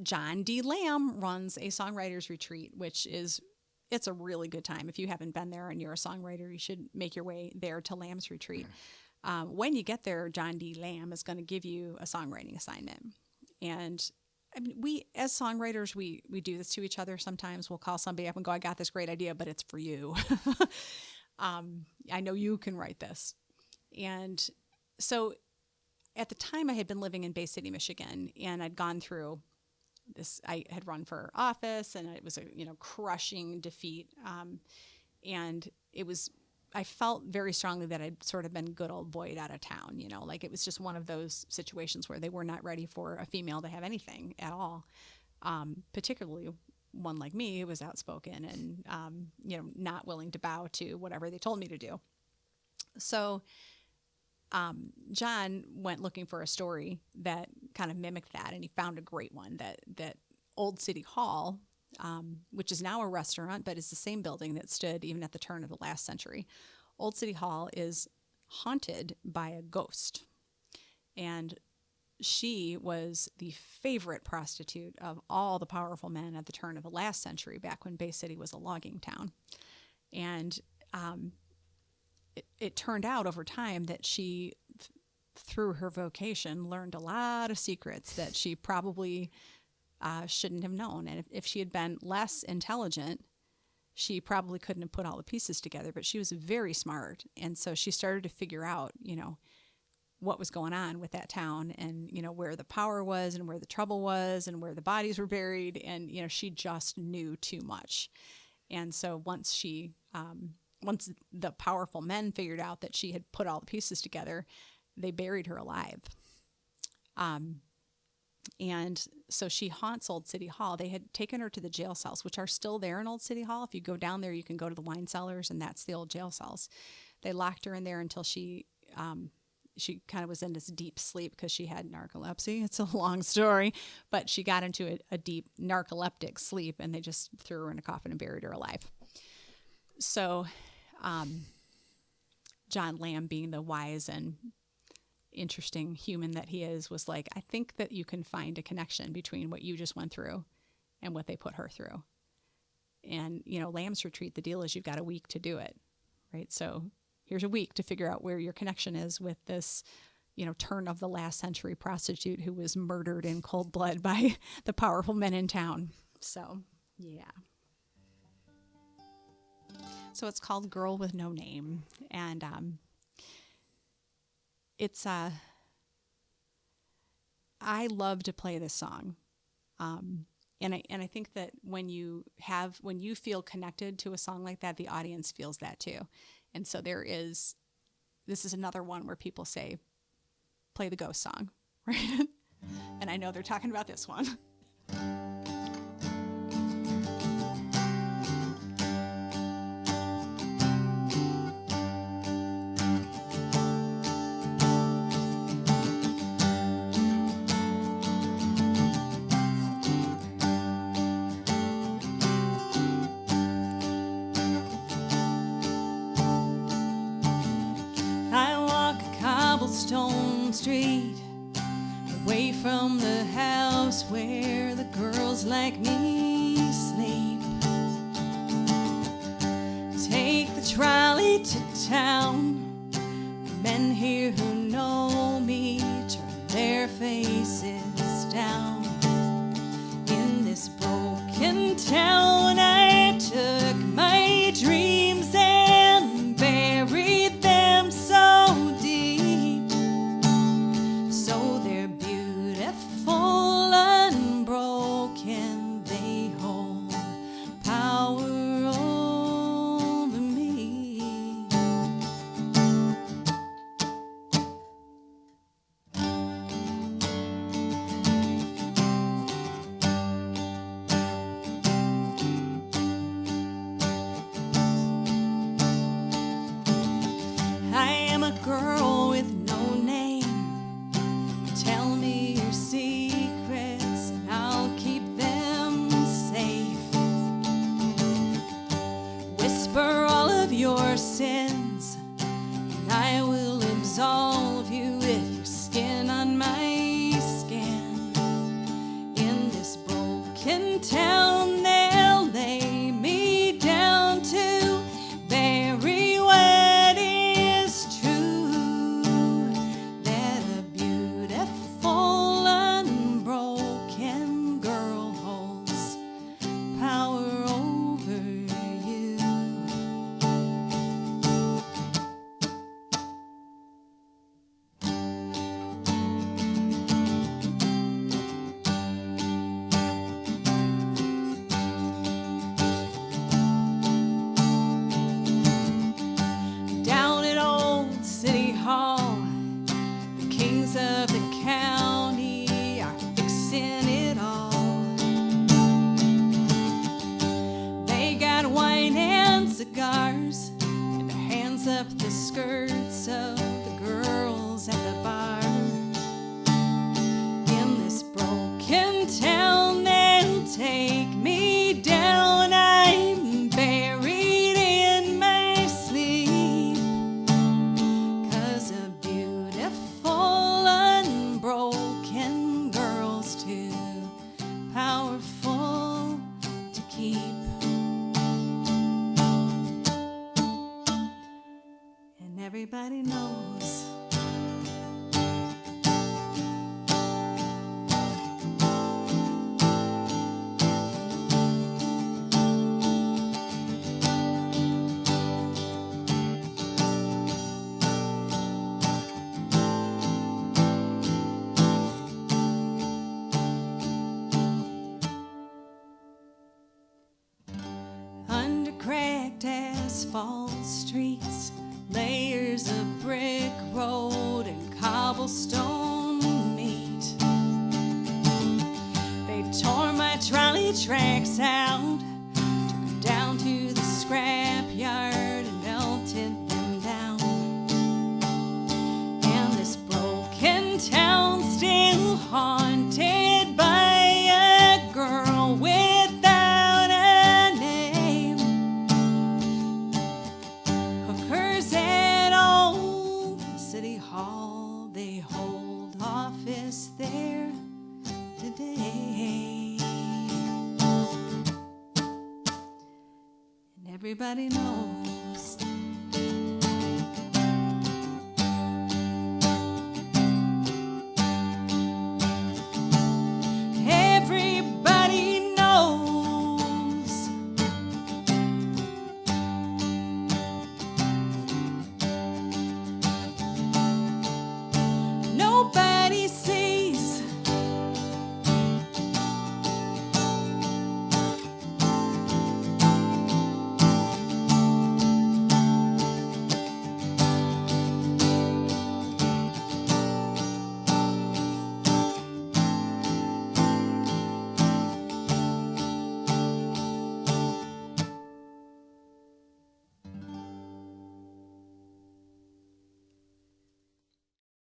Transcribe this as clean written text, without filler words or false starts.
John D. Lamb runs a songwriters retreat, it's a really good time. If you haven't been there and you're a songwriter, you should make your way there to Lamb's retreat. When you get there, John D. Lamb is going to give you a songwriting assignment. And I mean, we as songwriters, we do this to each other sometimes. We'll call somebody up and go, I got this great idea, but it's for you. I know you can write this. And so at the time I had been living in Bay City, Michigan, and I'd gone through this. I had run for office, and it was a crushing defeat. And I felt very strongly that I'd sort of been good old boyed out of town. Like it was just one of those situations where they were not ready for a female to have anything at all, particularly one like me who was outspoken and not willing to bow to whatever they told me to do. So John went looking for a story that kind of mimicked that, and he found a great one that Old City Hall, which is now a restaurant, but it's the same building that stood even at the turn of the last century. Old City Hall is haunted by a ghost, and she was the favorite prostitute of all the powerful men at the turn of the last century, back when Bay City was a logging town. And it turned out over time that she, through her vocation, learned a lot of secrets that she probably shouldn't have known. And if she had been less intelligent, she probably couldn't have put all the pieces together. But she was very smart. And so she started to figure out, what was going on with that town, and, where the power was and where the trouble was and where the bodies were buried. And, she just knew too much. And so once the powerful men figured out that she had put all the pieces together, they buried her alive. And so she haunts Old City Hall. They had taken her to the jail cells, which are still there in Old City Hall. If you go down there, you can go to the wine cellars, and that's the old jail cells. They locked her in there until she kind of was in this deep sleep because she had narcolepsy. It's a long story, but she got into a deep narcoleptic sleep, and they just threw her in a coffin and buried her alive. So John Lamb, being the wise and interesting human that he is, was like, I think that you can find a connection between what you just went through and what they put her through. And, Lamb's retreat, the deal is you've got a week to do it, right? So here's a week to figure out where your connection is with this, turn of the last century prostitute who was murdered in cold blood by the powerful men in town. So, yeah. So it's called Girl with No Name. And it's I love to play this song. And I think that when you feel connected to a song like that, the audience feels that too. And so this is another one where people say, play the ghost song, right? And I know they're talking about this one. Cobblestone street, away from the house where the girls like me sleep. Take the trolley to town. The men here who know me turn their faces down. In this broken town, I took my dreams and buried them so deep. So they're beautiful, unbroken, they hold power over me. broken town they'll lay me down to bury what is true. That a beautiful unbroken girl holds power over you. Down at old City Hall, the kings of the county are fixing it all. They got wine and cigars, and their hands up the skirts of the girls at the bar. In this broken town, they'll take me down. I'm buried in my sleep, 'cause a beautiful unbroken girl's too powerful to keep. And everybody knows. Under cracked asphalt streets, layers of brick road and cobblestone meet. They tore my trolley tracks out, took them down to the scrap yard and melted them down. And this broken town still haunted by a girl without a name. Hookers at old City Hall, they hold office there today. And everybody knows.